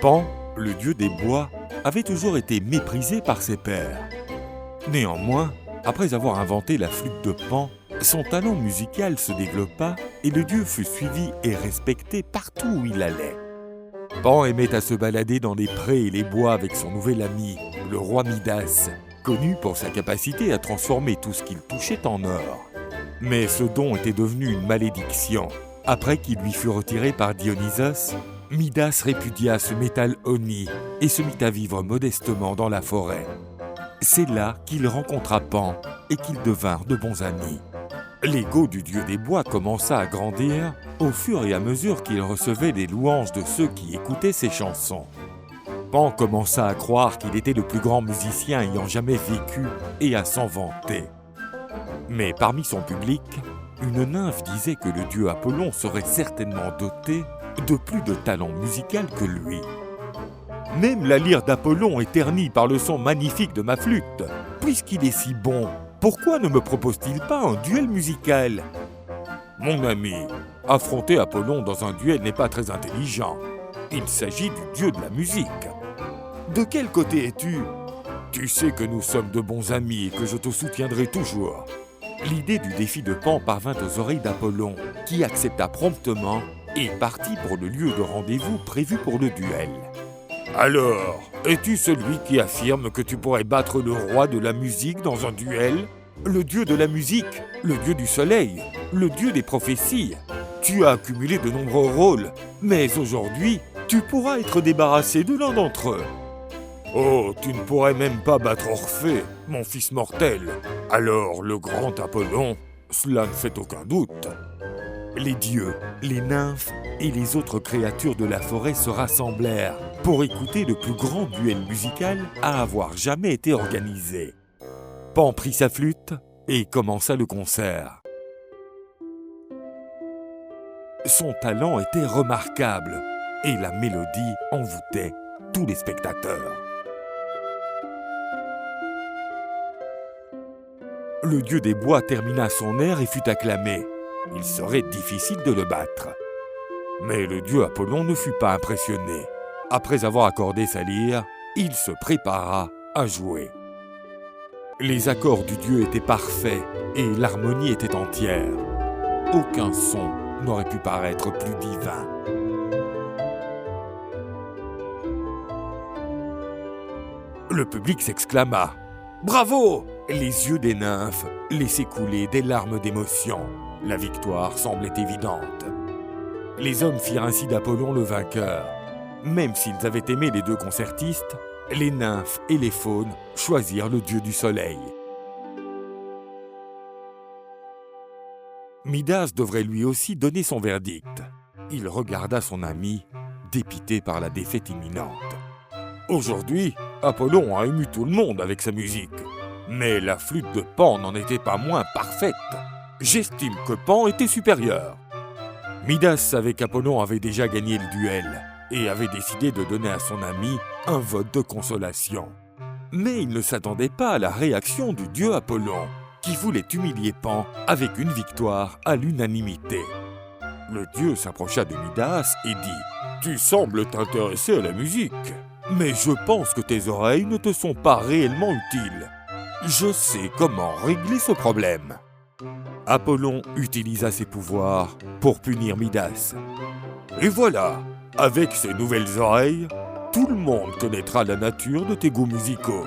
Pan, le dieu des bois, avait toujours été méprisé par ses pairs. Néanmoins, après avoir inventé la flûte de Pan, son talent musical se développa et le dieu fut suivi et respecté partout où il allait. Pan aimait à se balader dans les prés et les bois avec son nouvel ami, le roi Midas, connu pour sa capacité à transformer tout ce qu'il touchait en or. Mais ce don était devenu une malédiction. Après qu'il lui fut retiré par Dionysos, Midas répudia ce métal honni et se mit à vivre modestement dans la forêt. C'est là qu'il rencontra Pan et qu'ils devinrent de bons amis. L'ego du dieu des bois commença à grandir au fur et à mesure qu'il recevait les louanges de ceux qui écoutaient ses chansons. Pan commença à croire qu'il était le plus grand musicien ayant jamais vécu et à s'en vanter. Mais parmi son public, une nymphe disait que le dieu Apollon serait certainement doté de plus de talent musical que lui. « Même la lyre d'Apollon est ternie par le son magnifique de ma flûte. Puisqu'il est si bon, pourquoi ne me propose-t-il pas un duel musical ?»« Mon ami, affronter Apollon dans un duel n'est pas très intelligent. Il s'agit du dieu de la musique. »« De quel côté es-tu ? » ?»« Tu sais que nous sommes de bons amis et que je te soutiendrai toujours. » L'idée du défi de Pan parvint aux oreilles d'Apollon, qui accepta promptement et partit pour le lieu de rendez-vous prévu pour le duel. « Alors, es-tu celui qui affirme que tu pourrais battre le roi de la musique dans un duel ? Le dieu de la musique, le dieu du soleil, le dieu des prophéties. Tu as accumulé de nombreux rôles, mais aujourd'hui, tu pourras être débarrassé de l'un d'entre eux. Oh, tu ne pourrais même pas battre Orphée, mon fils mortel. Alors, le grand Apollon, cela ne fait aucun doute. » Les dieux, les nymphes et les autres créatures de la forêt se rassemblèrent pour écouter le plus grand duel musical à avoir jamais été organisé. Pan prit sa flûte et commença le concert. Son talent était remarquable et la mélodie envoûtait tous les spectateurs. Le dieu des bois termina son air et fut acclamé. Il serait difficile de le battre. Mais le dieu Apollon ne fut pas impressionné. Après avoir accordé sa lyre, il se prépara à jouer. Les accords du dieu étaient parfaits et l'harmonie était entière. Aucun son n'aurait pu paraître plus divin. Le public s'exclama « Bravo !» Les yeux des nymphes laissaient couler des larmes d'émotion. La victoire semblait évidente. Les hommes firent ainsi d'Apollon le vainqueur. Même s'ils avaient aimé les deux concertistes, les nymphes et les faunes choisirent le dieu du soleil. Midas devrait lui aussi donner son verdict. Il regarda son ami, dépité par la défaite imminente. Aujourd'hui, Apollon a ému tout le monde avec sa musique. Mais la flûte de Pan n'en était pas moins parfaite. J'estime que Pan était supérieur. Midas savait qu'Apollon avait déjà gagné le duel et avait décidé de donner à son ami un vote de consolation. Mais il ne s'attendait pas à la réaction du dieu Apollon, qui voulait humilier Pan avec une victoire à l'unanimité. Le dieu s'approcha de Midas et dit « Tu sembles t'intéresser à la musique, mais je pense que tes oreilles ne te sont pas réellement utiles. Je sais comment régler ce problème. » Apollon utilisa ses pouvoirs pour punir Midas. Et voilà, avec ces nouvelles oreilles, tout le monde connaîtra la nature de tes goûts musicaux.